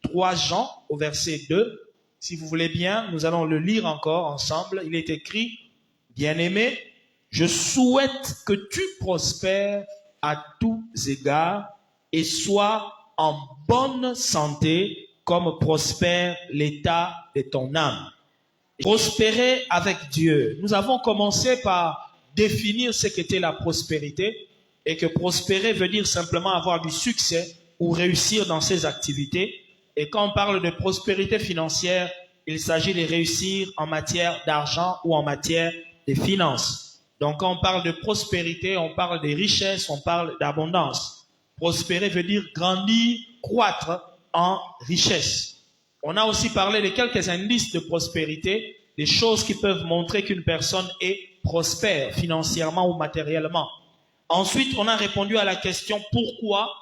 3 Jean au verset 2. Si vous voulez bien, nous allons le lire encore ensemble. Il est écrit, bien-aimé, je souhaite que tu prospères à tous égards et sois en bonne santé comme prospère l'état de ton âme. Prospérer avec Dieu. Nous avons commencé par définir ce qu'était la prospérité et que prospérer veut dire simplement avoir du succès ou réussir dans ses activités. Et quand on parle de prospérité financière, il s'agit de réussir en matière d'argent ou en matière de finances. Donc quand on parle de prospérité, on parle de richesse, on parle d'abondance. Prospérer veut dire grandir, croître en richesse. On a aussi parlé de quelques indices de prospérité, des choses qui peuvent montrer qu'une personne est prospère financièrement ou matériellement. Ensuite, on a répondu à la question pourquoi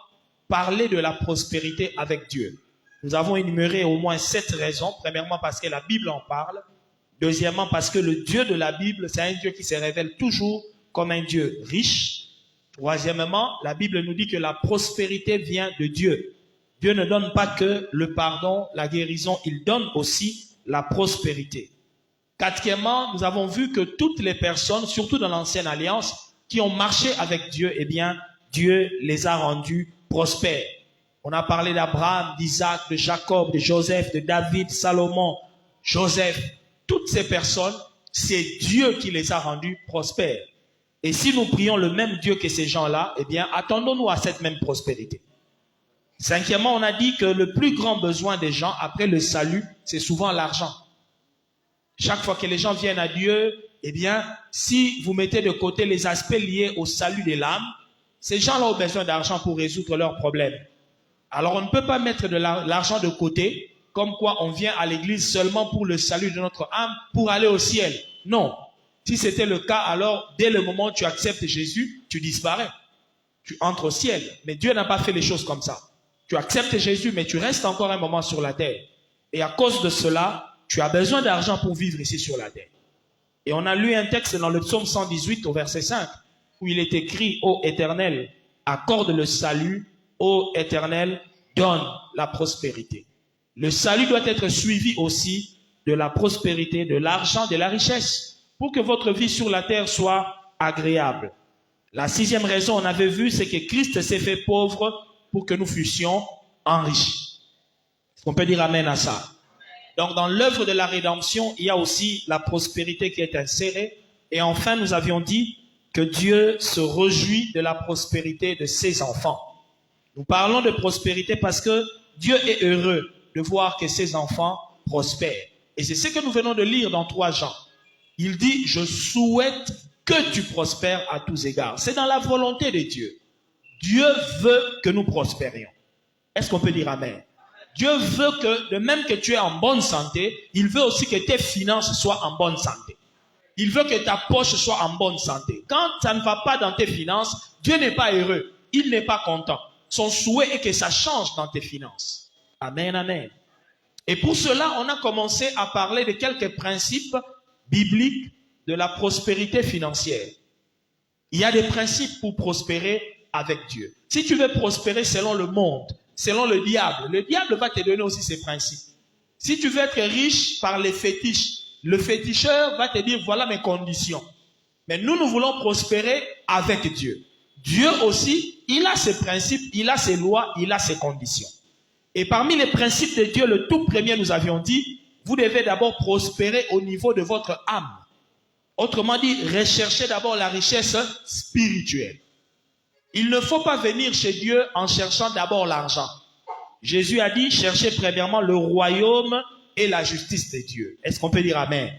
parler de la prospérité avec Dieu. Nous avons énuméré au moins 7 raisons. Premièrement, parce que la Bible en parle. Deuxièmement, parce que le Dieu de la Bible, c'est un Dieu qui se révèle toujours comme un Dieu riche. Troisièmement, la Bible nous dit que la prospérité vient de Dieu. Dieu ne donne pas que le pardon, la guérison, il donne aussi la prospérité. Quatrièmement, nous avons vu que toutes les personnes, surtout dans l'Ancienne Alliance, qui ont marché avec Dieu, eh bien, Dieu les a rendus prospères. On a parlé d'Abraham, d'Isaac, de Jacob, de Joseph, de David, Salomon, Joseph. Toutes ces personnes, c'est Dieu qui les a rendus prospères. Et si nous prions le même Dieu que ces gens-là, eh bien, attendons-nous à cette même prospérité. Cinquièmement, on a dit que le plus grand besoin des gens après le salut, c'est souvent l'argent. Chaque fois que les gens viennent à Dieu, eh bien, si vous mettez de côté les aspects liés au salut de l'âme, ces gens-là ont besoin d'argent pour résoudre leurs problèmes. Alors on ne peut pas mettre de l'argent de côté, comme quoi on vient à l'église seulement pour le salut de notre âme, pour aller au ciel. Non. Si c'était le cas, alors dès le moment où tu acceptes Jésus, tu disparais. Tu entres au ciel. Mais Dieu n'a pas fait les choses comme ça. Tu acceptes Jésus, mais tu restes encore un moment sur la terre. Et à cause de cela, tu as besoin d'argent pour vivre ici sur la terre. Et on a lu un texte dans le psaume 118 au verset 5, où il est écrit, ô Éternel, accorde le salut, ô Éternel, donne la prospérité. Le salut doit être suivi aussi de la prospérité, de l'argent, de la richesse, pour que votre vie sur la terre soit agréable. La 6e raison, on avait vu, c'est que Christ s'est fait pauvre pour que nous fussions enrichis. Est-ce qu'on peut dire amen à ça? Donc dans l'œuvre de la rédemption, il y a aussi la prospérité qui est insérée. Et enfin, nous avions dit que Dieu se réjouit de la prospérité de ses enfants. Nous parlons de prospérité parce que Dieu est heureux de voir que ses enfants prospèrent. Et c'est ce que nous venons de lire dans 3 Jean. Il dit, je souhaite que tu prospères à tous égards. C'est dans la volonté de Dieu. Dieu veut que nous prospérions. Est-ce qu'on peut dire amen? Dieu veut que, de même que tu es en bonne santé, il veut aussi que tes finances soient en bonne santé. Il veut que ta poche soit en bonne santé. Quand ça ne va pas dans tes finances, Dieu n'est pas heureux. Il n'est pas content. Son souhait est que ça change dans tes finances. Amen, amen. Et pour cela, on a commencé à parler de quelques principes bibliques de la prospérité financière. Il y a des principes pour prospérer avec Dieu. Si tu veux prospérer selon le monde, selon le diable va te donner aussi ses principes. Si tu veux être riche par les fétiches, le féticheur va te dire voilà mes conditions. Mais nous voulons prospérer avec Dieu. Dieu aussi, il a ses principes, il a ses lois, il a ses conditions. Et parmi les principes de Dieu, le tout premier, nous avions dit, vous devez d'abord prospérer au niveau de votre âme. Autrement dit, recherchez d'abord la richesse spirituelle. Il ne faut pas venir chez Dieu en cherchant d'abord l'argent. Jésus a dit, cherchez premièrement le royaume et la justice de Dieu. Est-ce qu'on peut dire amen?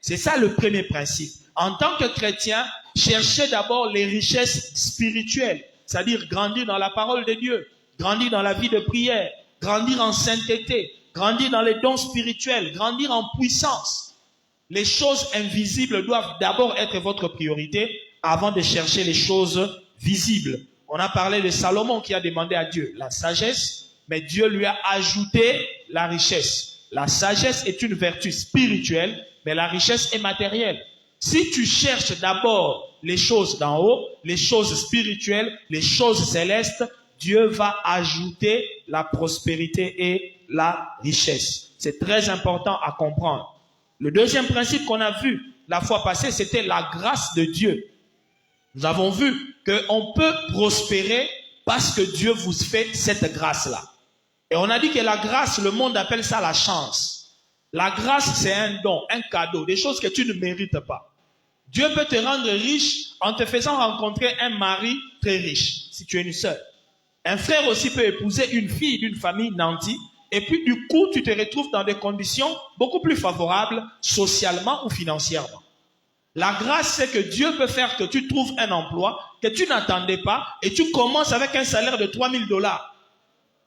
C'est ça le premier principe. En tant que chrétien, cherchez d'abord les richesses spirituelles, c'est-à-dire grandir dans la parole de Dieu, grandir dans la vie de prière, grandir en sainteté, grandir dans les dons spirituels, grandir en puissance. Les choses invisibles doivent d'abord être votre priorité avant de chercher les choses visibles. On a parlé de Salomon qui a demandé à Dieu la sagesse, mais Dieu lui a ajouté la richesse. La sagesse est une vertu spirituelle, mais la richesse est matérielle. Si tu cherches d'abord les choses d'en haut, les choses spirituelles, les choses célestes, Dieu va ajouter la prospérité et la richesse. C'est très important à comprendre. Le deuxième principe qu'on a vu la fois passée, c'était la grâce de Dieu. Nous avons vu qu'on peut prospérer parce que Dieu vous fait cette grâce-là. Et on a dit que la grâce, le monde appelle ça la chance. La grâce, c'est un don, un cadeau, des choses que tu ne mérites pas. Dieu peut te rendre riche en te faisant rencontrer un mari très riche, si tu es une sœur. Un frère aussi peut épouser une fille d'une famille nantie, et puis du coup, tu te retrouves dans des conditions beaucoup plus favorables, socialement ou financièrement. La grâce, c'est que Dieu peut faire que tu trouves un emploi que tu n'attendais pas, et tu commences avec un salaire de $3000.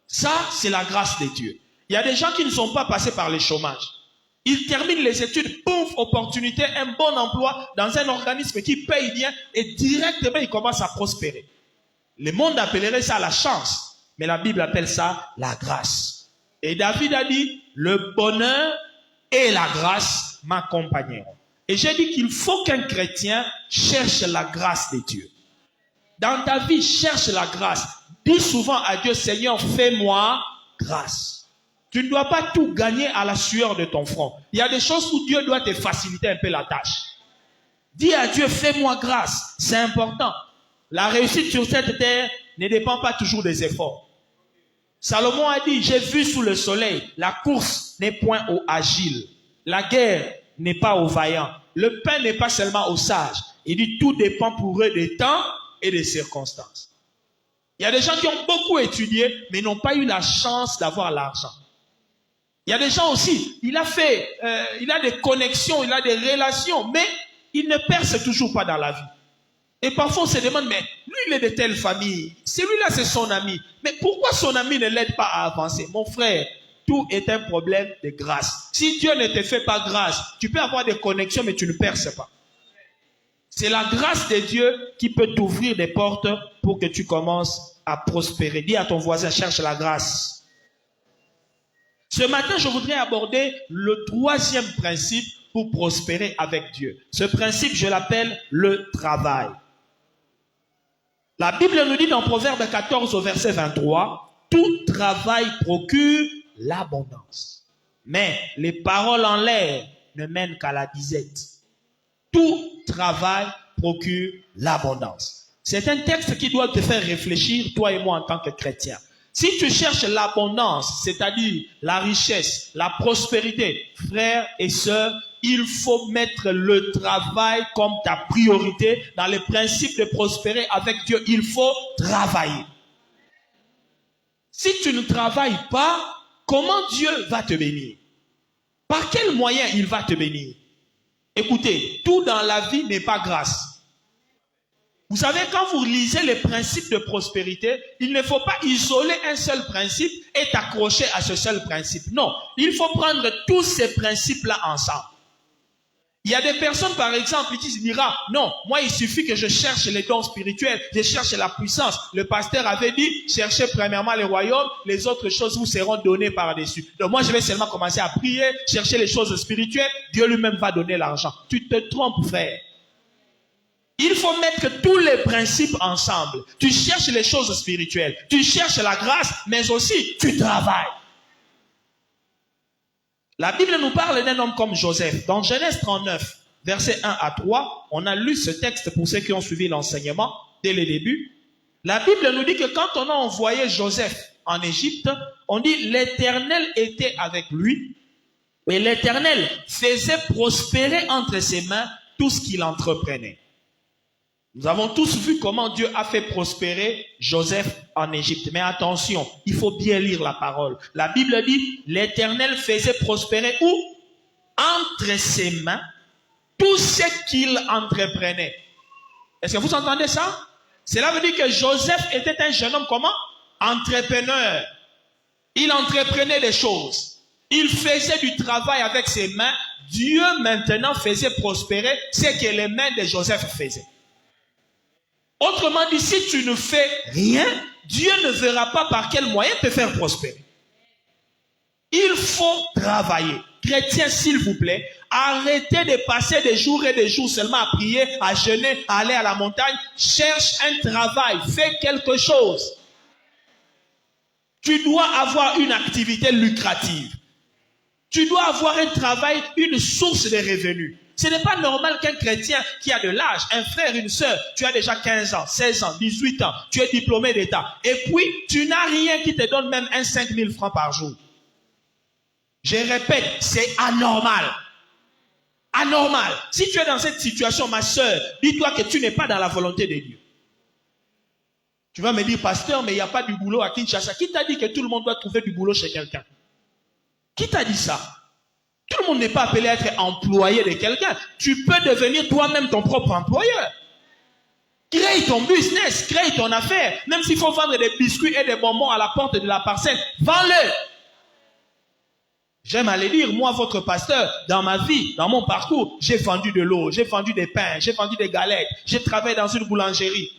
Ça, c'est la grâce de Dieu. Il y a des gens qui ne sont pas passés par le chômage. Ils terminent les études, pouf, opportunité, un bon emploi dans un organisme qui paye bien et directement ils commencent à prospérer. Le monde appellerait ça la chance, mais la Bible appelle ça la grâce. Et David a dit, le bonheur et la grâce m'accompagneront. Et j'ai dit qu'il faut qu'un chrétien cherche la grâce de Dieu. Dans ta vie, cherche la grâce. Dis souvent à Dieu, Seigneur, fais-moi grâce. Tu ne dois pas tout gagner à la sueur de ton front. Il y a des choses où Dieu doit te faciliter un peu la tâche. Dis à Dieu, fais-moi grâce. C'est important. La réussite sur cette terre ne dépend pas toujours des efforts. Salomon a dit, j'ai vu sous le soleil, la course n'est point aux agiles. La guerre n'est pas aux vaillants. Le pain n'est pas seulement aux sages. Il dit, tout dépend pour eux des temps et des circonstances. Il y a des gens qui ont beaucoup étudié, mais n'ont pas eu la chance d'avoir l'argent. Il y a des gens aussi, il a des connexions, il a des relations, mais il ne perce toujours pas dans la vie. Et parfois on se demande, mais lui il est de telle famille, celui-là c'est son ami, mais pourquoi son ami ne l'aide pas à avancer? Mon frère, tout est un problème de grâce. Si Dieu ne te fait pas grâce, tu peux avoir des connexions, mais tu ne perces pas. C'est la grâce de Dieu qui peut t'ouvrir des portes pour que tu commences à prospérer. Dis à ton voisin, cherche la grâce. Ce matin, je voudrais aborder le troisième principe pour prospérer avec Dieu. Ce principe, je l'appelle le travail. La Bible nous dit dans Proverbe 14 au verset 23, « Tout travail procure l'abondance, mais les paroles en l'air ne mènent qu'à la disette. » Tout travail procure l'abondance. C'est un texte qui doit te faire réfléchir, toi et moi en tant que chrétiens. Si tu cherches l'abondance, c'est-à-dire la richesse, la prospérité, frères et sœurs, il faut mettre le travail comme ta priorité. Dans les principes de prospérer avec Dieu, il faut travailler. Si tu ne travailles pas, comment Dieu va te bénir? Par quel moyen il va te bénir? Écoutez, tout dans la vie n'est pas grâce. Vous savez, quand vous lisez les principes de prospérité, il ne faut pas isoler un seul principe et t'accrocher à ce seul principe. Non, il faut prendre tous ces principes-là ensemble. Il y a des personnes, par exemple, qui se diront, non, moi, il suffit que je cherche les dons spirituels, je cherche la puissance. Le pasteur avait dit, cherchez premièrement le royaume, les autres choses vous seront données par-dessus. Donc moi, je vais seulement commencer à prier, chercher les choses spirituelles, Dieu lui-même va donner l'argent. Tu te trompes, frère. Il faut mettre tous les principes ensemble. Tu cherches les choses spirituelles, tu cherches la grâce, mais aussi tu travailles. La Bible nous parle d'un homme comme Joseph. Dans Genèse 39, versets 1 à 3, on a lu ce texte pour ceux qui ont suivi l'enseignement dès le début. La Bible nous dit que quand on a envoyé Joseph en Égypte, on dit l'Éternel était avec lui et l'Éternel faisait prospérer entre ses mains tout ce qu'il entreprenait. Nous avons tous vu comment Dieu a fait prospérer Joseph en Égypte. Mais attention, il faut bien lire la parole. La Bible dit, l'Éternel faisait prospérer où? Entre ses mains, tout ce qu'il entreprenait. Est-ce que vous entendez ça? Cela veut dire que Joseph était un jeune homme comment? Entrepreneur. Il entreprenait des choses. Il faisait du travail avec ses mains. Dieu maintenant faisait prospérer ce que les mains de Joseph faisaient. Autrement dit, si tu ne fais rien, Dieu ne verra pas par quel moyen te faire prospérer. Il faut travailler. Chrétiens, s'il vous plaît, arrêtez de passer des jours et des jours seulement à prier, à jeûner, à aller à la montagne. Cherche un travail, fais quelque chose. Tu dois avoir une activité lucrative. Tu dois avoir un travail, une source de revenus. Ce n'est pas normal qu'un chrétien qui a de l'âge, un frère, une sœur, tu as déjà 15 ans, 16 ans, 18 ans, tu es diplômé d'État, et puis tu n'as rien qui te donne même un 5 000 francs par jour. Je répète, c'est anormal. Anormal. Si tu es dans cette situation, ma sœur, dis-toi que tu n'es pas dans la volonté de Dieu. Tu vas me dire, pasteur, mais il n'y a pas du boulot à Kinshasa. Qui t'a dit que tout le monde doit trouver du boulot chez quelqu'un? Qui t'a dit ça? Tout le monde n'est pas appelé à être employé de quelqu'un. Tu peux devenir toi-même ton propre employeur. Crée ton business, crée ton affaire. Même s'il faut vendre des biscuits et des bonbons à la porte de la parcelle, vends-le. J'aime aller dire, moi, votre pasteur, dans ma vie, dans mon parcours, j'ai vendu de l'eau, j'ai vendu des pains, j'ai vendu des galettes, j'ai travaillé dans une boulangerie.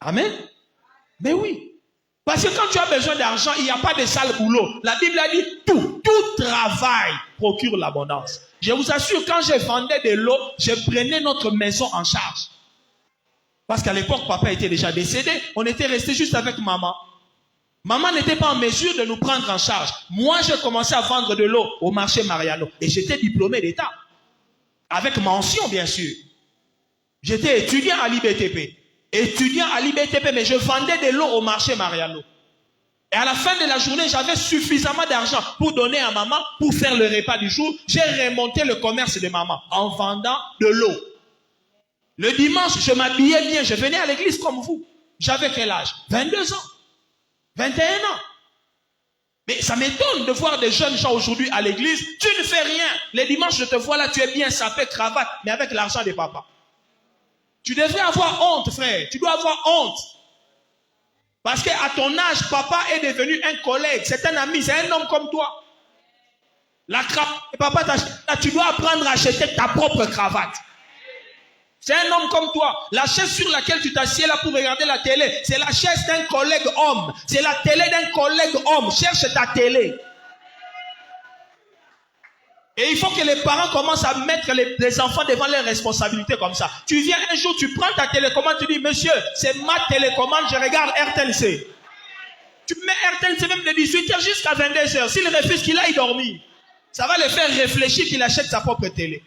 Amen. Mais oui. Parce que quand tu as besoin d'argent, il n'y a pas de sale boulot. La Bible a dit tout travail procure l'abondance. Je vous assure, quand je vendais de l'eau, je prenais notre maison en charge. Parce qu'à l'époque, papa était déjà décédé. On était resté juste avec maman. Maman n'était pas en mesure de nous prendre en charge. Moi, j'ai commencé à vendre de l'eau au marché Mariano. Et j'étais diplômé d'État. Avec mention, bien sûr. J'étais étudiant à l'IBTP. Mais je vendais de l'eau au marché Mariano. Et à la fin de la journée, j'avais suffisamment d'argent pour donner à maman, pour faire le repas du jour. J'ai remonté le commerce de maman en vendant de l'eau. Le dimanche, je m'habillais bien. Je venais à l'église comme vous. J'avais quel âge? 22 ans. 21 ans. Mais ça m'étonne de voir des jeunes gens aujourd'hui à l'église. Tu ne fais rien. Les dimanches, je te vois là, tu es bien sapé, cravate, mais avec l'argent de papa. Tu devrais avoir honte, frère. Tu dois avoir honte. Parce qu'à ton âge, papa est devenu un collègue. C'est un ami, c'est un homme comme toi. La cravate, papa t'achète, tu dois apprendre à acheter ta propre cravate. C'est un homme comme toi. La chaise sur laquelle tu t'assieds là pour regarder la télé, c'est la chaise d'un collègue homme. C'est la télé d'un collègue homme. Cherche ta télé. Et il faut que les parents commencent à mettre les enfants devant leurs responsabilités comme ça. Tu viens un jour, tu prends ta télécommande, tu dis, monsieur, c'est ma télécommande, je regarde RTLC. Tu mets RTLC même de 18h jusqu'à 22h. S'il refuse qu'il aille dormir, ça va le faire réfléchir qu'il achète sa propre télé.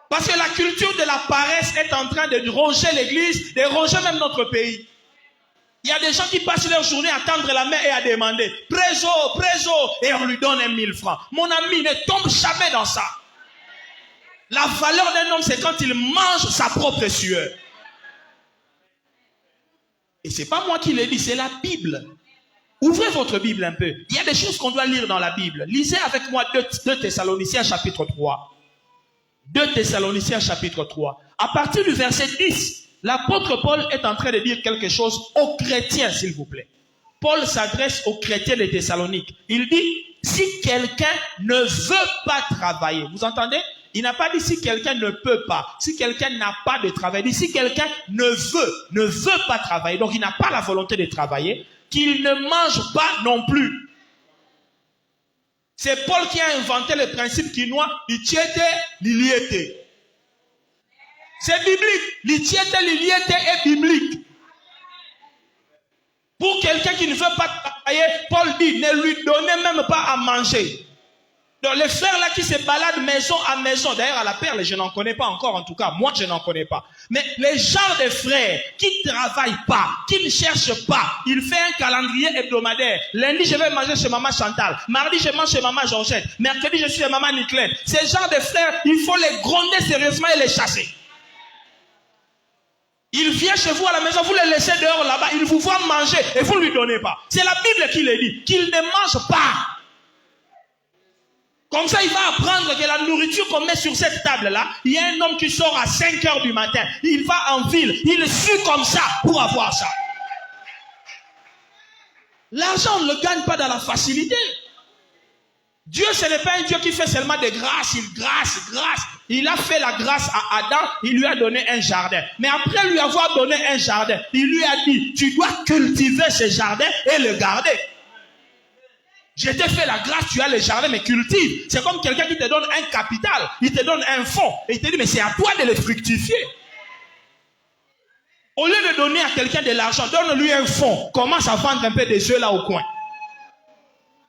Parce que la culture de la paresse est en train de ronger l'église, de ronger même notre pays. Il y a des gens qui passent leur journée à tendre la main et à demander « Préso, préso » et on lui donne 1 000 francs. Mon ami, ne tombe jamais dans ça. La valeur d'un homme, c'est quand il mange sa propre sueur. Et ce n'est pas moi qui le dis, c'est la Bible. Ouvrez votre Bible un peu. Il y a des choses qu'on doit lire dans la Bible. Lisez avec moi 2 Thessaloniciens chapitre 3. 2 Thessaloniciens chapitre 3. À partir du verset 10, l'apôtre Paul est en train de dire quelque chose aux chrétiens, s'il vous plaît. Paul s'adresse aux chrétiens de Thessalonique. Il dit, si quelqu'un ne veut pas travailler, vous entendez? Il n'a pas dit si quelqu'un ne peut pas, si quelqu'un n'a pas de travail. Il dit si quelqu'un ne veut pas travailler, donc il n'a pas la volonté de travailler, qu'il ne mange pas non plus. C'est Paul qui a inventé le principe quinois, l'itiété, l'iliété. C'est biblique. L'itiété, l'iliété est biblique. Pour quelqu'un qui ne veut pas travailler, Paul dit, ne lui donnez même pas à manger. Donc les frères là qui se baladent maison à maison, d'ailleurs à la Perle, je n'en connais pas encore en tout cas, moi je n'en connais pas. Mais les gens de frères qui ne travaillent pas, qui ne cherchent pas, ils font un calendrier hebdomadaire. Lundi je vais manger chez maman Chantal, mardi je mange chez maman Georgette, mercredi je suis chez maman Nicolaine. Ces gens de frères, il faut les gronder sérieusement et les chasser. Il vient chez vous à la maison, vous le laissez dehors là-bas, il vous voit manger et vous ne lui donnez pas. C'est la Bible qui le dit, qu'il ne mange pas. Comme ça, il va apprendre que la nourriture qu'on met sur cette table-là, il y a un homme qui sort à 5 heures du matin. Il va en ville, il suit comme ça pour avoir ça. L'argent, on ne le gagne pas dans la facilité. Dieu, ce n'est pas un Dieu qui fait seulement des grâces, il grâce. Il a fait la grâce à Adam, il lui a donné un jardin. Mais après lui avoir donné un jardin, il lui a dit, tu dois cultiver ce jardin et le garder. Je t'ai fait la grâce, tu as le jardin, mais cultive. C'est comme quelqu'un qui te donne un capital, il te donne un fonds, et il te dit, mais c'est à toi de le fructifier. Au lieu de donner à quelqu'un de l'argent, donne-lui un fonds. Commence à vendre un peu des œufs là au coin.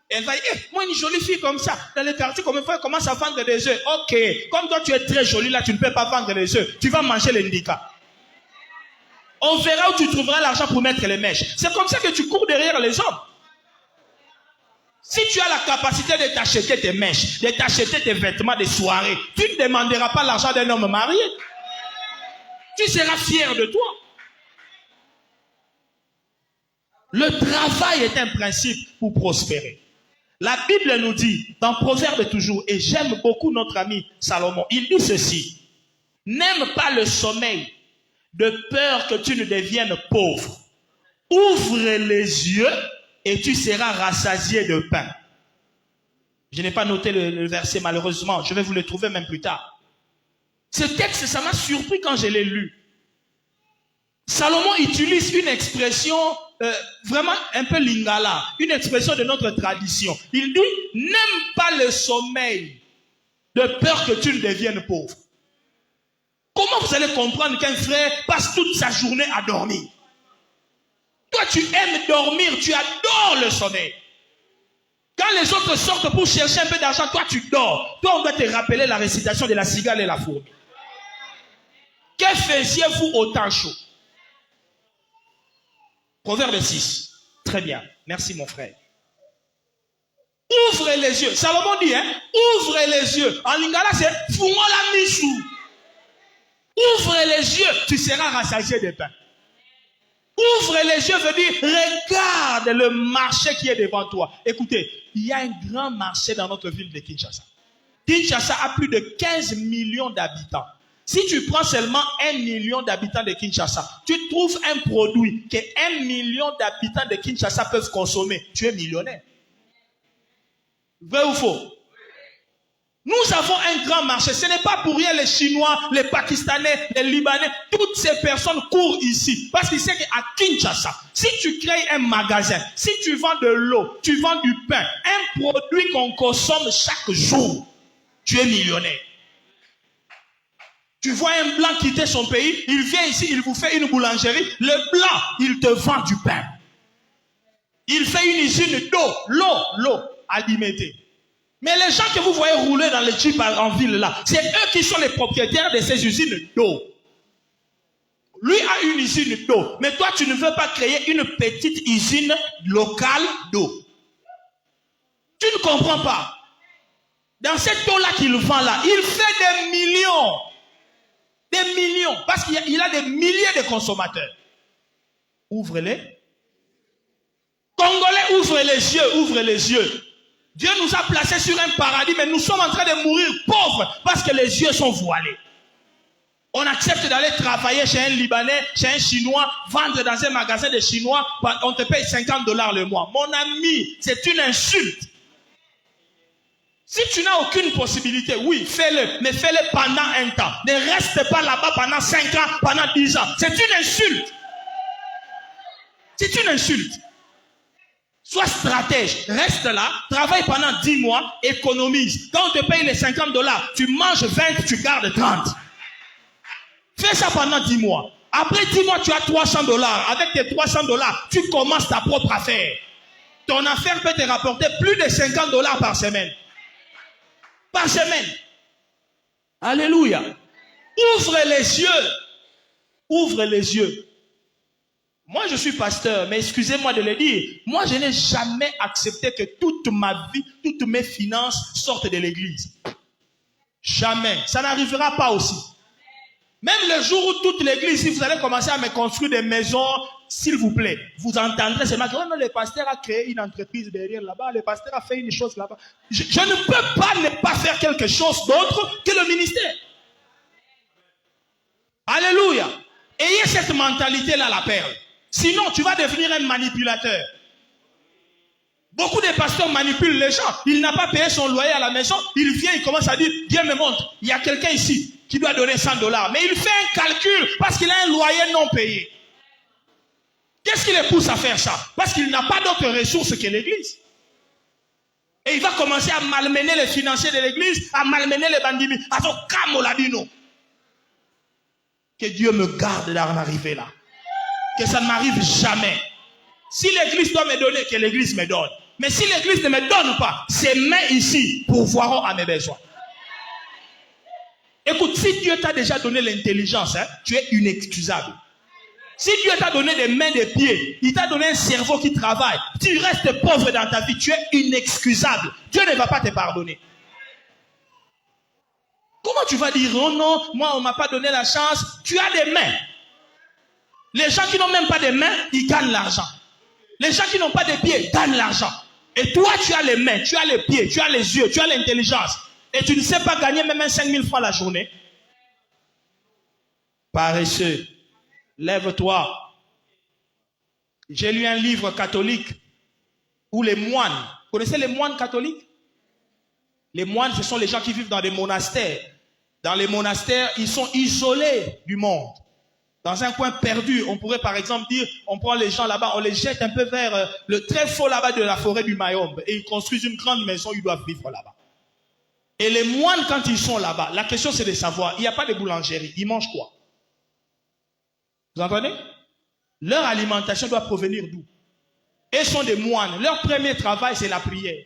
Elle va dire, moi une jolie fille comme ça, dans le quartier, comme une fois, elle commence à vendre des œufs. Ok, comme toi tu es très jolie là, tu ne peux pas vendre des œufs. Tu vas manger les handicap. On verra où tu trouveras l'argent pour mettre les mèches. C'est comme ça que tu cours derrière les hommes. Si tu as la capacité de t'acheter tes mèches, de t'acheter tes vêtements de soirée, tu ne demanderas pas l'argent d'un homme marié. Tu seras fier de toi. Le travail est un principe pour prospérer. La Bible nous dit, dans Proverbe toujours, et j'aime beaucoup notre ami Salomon, il dit ceci: n'aime pas le sommeil, de peur que tu ne deviennes pauvre. Ouvre les yeux et tu seras rassasié de pain. Je n'ai pas noté le verset malheureusement, je vais vous le trouver même plus tard. Ce texte, ça m'a surpris quand je l'ai lu. Salomon utilise une expression vraiment un peu lingala, une expression de notre tradition. Il dit, n'aime pas le sommeil, de peur que tu ne deviennes pauvre. Comment vous allez comprendre qu'un frère passe toute sa journée à dormir? Toi, tu aimes dormir, tu adores le sommeil. Quand les autres sortent pour chercher un peu d'argent, toi, tu dors. Toi, on doit te rappeler la récitation de la cigale et la fourmi. Que faisiez-vous au temps chaud? Proverbe 6. Très bien. Merci, mon frère. Ouvre les yeux. Salomon dit, ouvre les yeux. En lingala, c'est Fungola Mishu. Ouvre les yeux, tu seras rassasié de pain. Ouvre les yeux veut dire, regarde le marché qui est devant toi. Écoutez, il y a un grand marché dans notre ville de Kinshasa. Kinshasa a plus de 15 millions d'habitants. Si tu prends seulement 1 million d'habitants de Kinshasa, tu trouves un produit que 1 million d'habitants de Kinshasa peuvent consommer. Tu es millionnaire. Vrai ou faux? Nous avons un grand marché. Ce n'est pas pour rien les Chinois, les Pakistanais, les Libanais. Toutes ces personnes courent ici. Parce qu'ils savent qu'à Kinshasa, si tu crées un magasin, si tu vends de l'eau, tu vends du pain, un produit qu'on consomme chaque jour, tu es millionnaire. Tu vois un blanc quitter son pays, il vient ici, il vous fait une boulangerie. Le blanc, il te vend du pain. Il fait une usine d'eau, l'eau alimentée. Mais les gens que vous voyez rouler dans les jeeps en ville là, c'est eux qui sont les propriétaires de ces usines d'eau. Lui a une usine d'eau, mais toi tu ne veux pas créer une petite usine locale d'eau. Tu ne comprends pas. Dans cette eau là qu'il vend là, il fait des millions. Des millions. Parce qu'il a des milliers de consommateurs. Ouvre-les. Congolais, ouvre les yeux, ouvre les yeux. Dieu nous a placés sur un paradis, mais nous sommes en train de mourir pauvres parce que les yeux sont voilés. On accepte d'aller travailler chez un Libanais, chez un Chinois, vendre dans un magasin de Chinois, on te paye $50 le mois. Mon ami, c'est une insulte. Si tu n'as aucune possibilité, oui, fais-le, mais fais-le pendant un temps. Ne reste pas là-bas pendant 5 ans, pendant 10 ans. C'est une insulte. C'est une insulte. Sois stratège, reste là, travaille pendant 10 mois, économise. Quand on te paye les $50, tu manges 20, tu gardes 30. Fais ça pendant 10 mois. Après 10 mois, tu as $300. Avec tes $300, tu commences ta propre affaire. Ton affaire peut te rapporter plus de $50 par semaine. Par semaine. Alléluia. Ouvre les yeux. Ouvre les yeux. Moi, je suis pasteur, mais excusez-moi de le dire. Moi, je n'ai jamais accepté que toute ma vie, toutes mes finances sortent de l'église. Jamais. Ça n'arrivera pas aussi. Même le jour où toute l'église, si vous allez commencer à me construire des maisons, s'il vous plaît, vous entendrez seulement que le pasteur a créé une entreprise derrière là-bas, le pasteur a fait une chose là-bas. Je ne peux pas ne pas faire quelque chose d'autre que le ministère. Alléluia. Ayez cette mentalité-là, la perle. Sinon, tu vas devenir un manipulateur. Beaucoup de pasteurs manipulent les gens. Il n'a pas payé son loyer à la maison. Il vient, il commence à dire, Dieu me montre, il y a quelqu'un ici qui doit donner $100. Mais il fait un calcul parce qu'il a un loyer non payé. Qu'est-ce qui le pousse à faire ça? Parce qu'il n'a pas d'autres ressources que l'église. Et il va commencer à malmener les financiers de l'église, à malmener les bandits. Que Dieu me garde d'en arriver là. que ça ne m'arrive jamais. Si l'église doit me donner, que l'église me donne. Mais si l'église ne me donne pas, ces mains ici pourvoiront à mes besoins. Écoute, si Dieu t'a déjà donné l'intelligence, tu es inexcusable. Si Dieu t'a donné des mains, des pieds, il t'a donné un cerveau qui travaille, tu restes pauvre dans ta vie, tu es inexcusable. Dieu ne va pas te pardonner. Comment tu vas dire, oh non, moi on ne m'a pas donné la chance, tu as des mains. Les gens qui n'ont même pas de mains, ils gagnent l'argent. Les gens qui n'ont pas de pieds gagnent l'argent. Et toi, tu as les mains, tu as les pieds, tu as les yeux, tu as l'intelligence. Et tu ne sais pas gagner même 5 000 francs la journée. Paresseux, lève-toi. J'ai lu un livre catholique où les moines, vous connaissez les moines catholiques? Les moines, ce sont les gens qui vivent dans des monastères. Dans les monastères, ils sont isolés du monde. Dans un coin perdu, on pourrait par exemple dire, on prend les gens là-bas, on les jette un peu vers le tréfonds là-bas de la forêt du Mayombe et ils construisent une grande maison, ils doivent vivre là-bas. Et les moines, quand ils sont là-bas, la question c'est de savoir, il n'y a pas de boulangerie, ils mangent quoi? Vous entendez? Leur alimentation doit provenir d'où? Ils sont des moines, leur premier travail c'est la prière.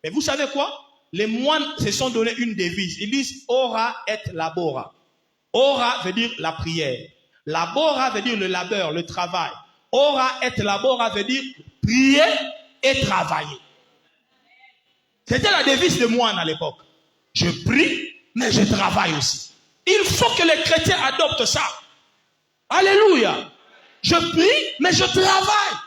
Mais vous savez quoi? Les moines se sont donné une devise, ils disent ora et labora. Ora veut dire la prière. Labora veut dire le labeur, le travail. Ora et labora veut dire prier et travailler. C'était la devise des moines à l'époque. Je prie, mais je travaille aussi. Il faut que les chrétiens adoptent ça. Alléluia. Je prie, mais je travaille.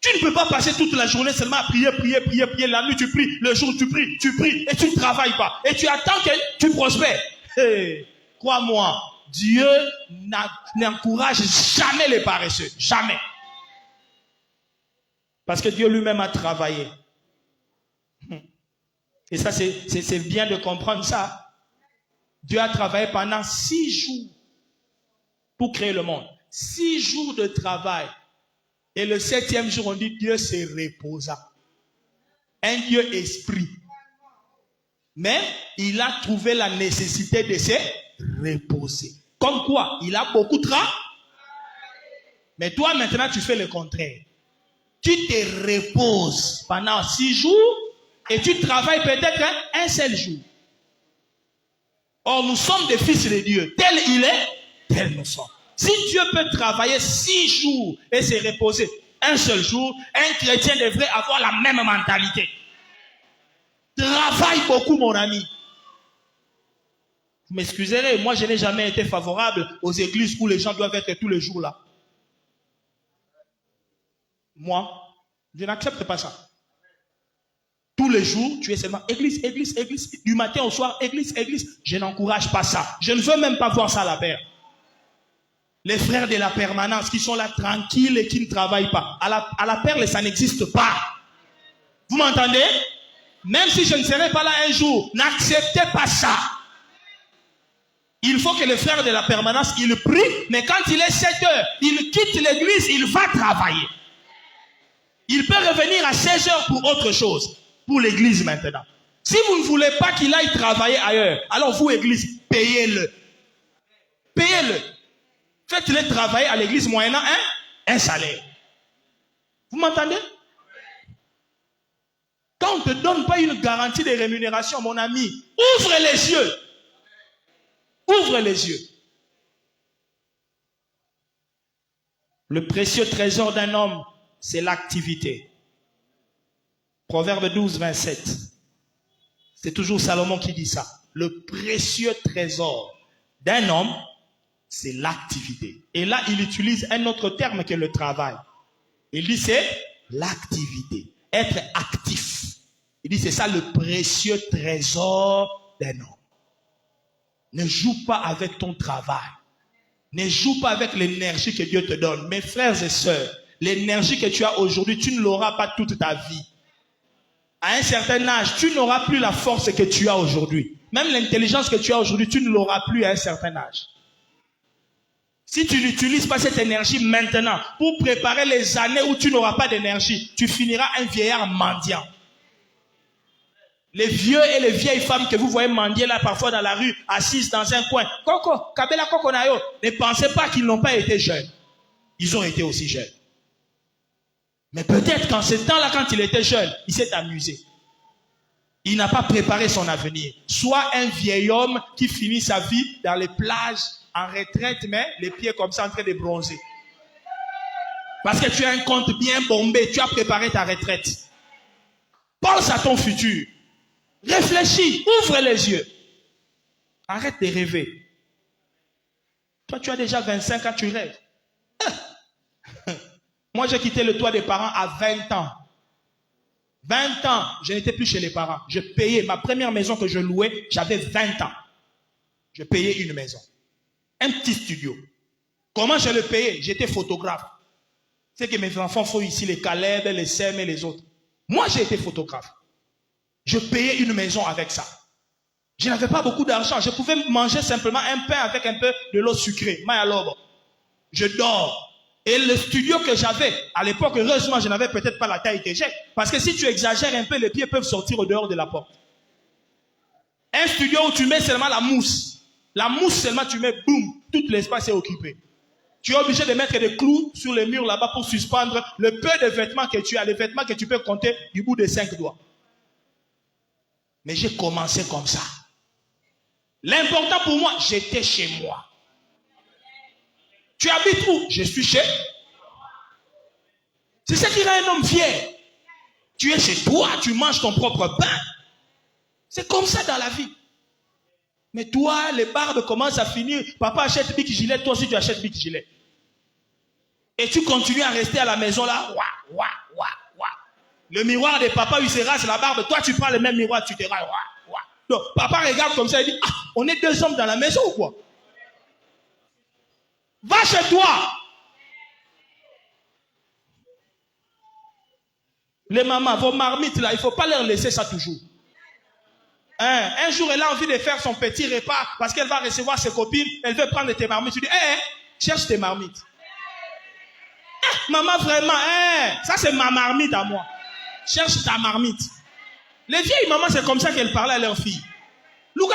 Tu ne peux pas passer toute la journée seulement à prier, prier, prier, prier. La nuit tu pries, le jour tu pries, et tu ne travailles pas. Et tu attends que tu prospères. Hey, crois-moi. Dieu n'encourage jamais les paresseux. Jamais. Parce que Dieu lui-même a travaillé. Et ça, c'est bien de comprendre ça. Dieu a travaillé pendant 6 jours pour créer le monde. 6 jours de travail. Et le 7e jour, on dit Dieu se reposa. Un Dieu esprit. Mais il a trouvé la nécessité de se reposer. Comme quoi, il a beaucoup travaillé. Mais toi, maintenant, tu fais le contraire. Tu te reposes pendant 6 jours et tu travailles peut-être un seul jour. Or, nous sommes des fils de Dieu. Tel il est, tel nous sommes. Si Dieu peut travailler 6 jours et se reposer un seul jour, un chrétien devrait avoir la même mentalité. Travaille beaucoup, mon ami. Vous m'excuserez, moi je n'ai jamais été favorable aux églises où les gens doivent être tous les jours là. Moi, je n'accepte pas ça. Tous les jours, tu es seulement église, église, église, du matin au soir, église, église. Je n'encourage pas ça. Je ne veux même pas voir ça à la paire. Les frères de la permanence qui sont là tranquilles et qui ne travaillent pas. À la perle, ça n'existe pas. Vous m'entendez? Même si je ne serai pas là un jour, n'acceptez pas ça. Il faut que le frère de la permanence, il prie, mais quand il est 7 heures, il quitte l'église, il va travailler. Il peut revenir à 16 heures pour autre chose, pour l'église maintenant. Si vous ne voulez pas qu'il aille travailler ailleurs, alors vous, église, payez-le. Payez-le. Faites-le travailler à l'église moyennant un salaire. Vous m'entendez? Quand on ne te donne pas une garantie de rémunération, mon ami, ouvre les yeux. Ouvre les yeux. Le précieux trésor d'un homme, c'est l'activité. Proverbe 12, 27. C'est toujours Salomon qui dit ça. Le précieux trésor d'un homme, c'est l'activité. Et là, il utilise un autre terme que le travail. Il dit c'est l'activité. Être actif. Il dit c'est ça le précieux trésor d'un homme. Ne joue pas avec ton travail. Ne joue pas avec l'énergie que Dieu te donne. Mes frères et sœurs, l'énergie que tu as aujourd'hui, tu ne l'auras pas toute ta vie. À un certain âge, tu n'auras plus la force que tu as aujourd'hui. Même l'intelligence que tu as aujourd'hui, tu ne l'auras plus à un certain âge. Si tu n'utilises pas cette énergie maintenant pour préparer les années où tu n'auras pas d'énergie, tu finiras un vieillard mendiant. Les vieux et les vieilles femmes que vous voyez mendier là parfois dans la rue, assises dans un coin. Coco, Kabela Kokonayo, ne pensez pas qu'ils n'ont pas été jeunes. ils ont été aussi jeunes. Mais peut-être qu'en ce temps-là, quand il était jeune, il s'est amusé. Il n'a pas préparé son avenir. Soit un vieil homme qui finit sa vie dans les plages, en retraite, mais les pieds comme ça en train de bronzer. Parce que tu as un compte bien bombé, tu as préparé ta retraite. Pense à ton futur. Réfléchis, ouvre les yeux. Arrête de rêver. Toi, tu as déjà 25 ans, tu rêves. Moi, j'ai quitté le toit des parents à 20 ans. 20 ans, je n'étais plus chez les parents. Je payais ma première maison que je louais, j'avais 20 ans. Je payais une maison. Un petit studio. Comment je le payais? J'étais photographe. C'est que mes enfants font ici les Caleb, les Sem et les autres. Moi, j'ai été photographe. Je payais une maison avec ça. Je n'avais pas beaucoup d'argent. Je pouvais manger simplement un pain avec un peu de l'eau sucrée. Je dors. Et le studio que j'avais, à l'époque, heureusement, je n'avais peut-être pas la taille que j'ai. Parce que si tu exagères un peu, les pieds peuvent sortir au dehors de la porte. Un studio où tu mets seulement la mousse. La mousse seulement, tu mets, boum, tout l'espace est occupé. Tu es obligé de mettre des clous sur les murs là-bas pour suspendre le peu de vêtements que tu as, les vêtements que tu peux compter du bout de 5 doigts. Mais j'ai commencé comme ça. L'important pour moi, j'étais chez moi. Tu habites où? Je suis chez. C'est ça qui rend un homme fier. Tu es chez toi, tu manges ton propre pain. C'est comme ça dans la vie. Mais toi, les barbes commencent à finir. Papa achète Bic Gilet, toi aussi tu achètes Bic Gilet. Et tu continues à rester à la maison là. Le miroir de papa, il se rase la barbe. Toi, tu prends le même miroir, tu te rases. Donc, papa regarde comme ça et dit, on est 2 hommes dans la maison ou quoi? Va chez toi. Les mamans, vos marmites là, il ne faut pas leur laisser ça toujours. Un jour, elle a envie de faire son petit repas parce qu'elle va recevoir ses copines. Elle veut prendre tes marmites. Tu dis, cherche tes marmites. Maman, vraiment, ça c'est ma marmite à moi. Cherche ta marmite. Les vieilles mamans, c'est comme ça qu'elles parlaient à leurs filles. Maman,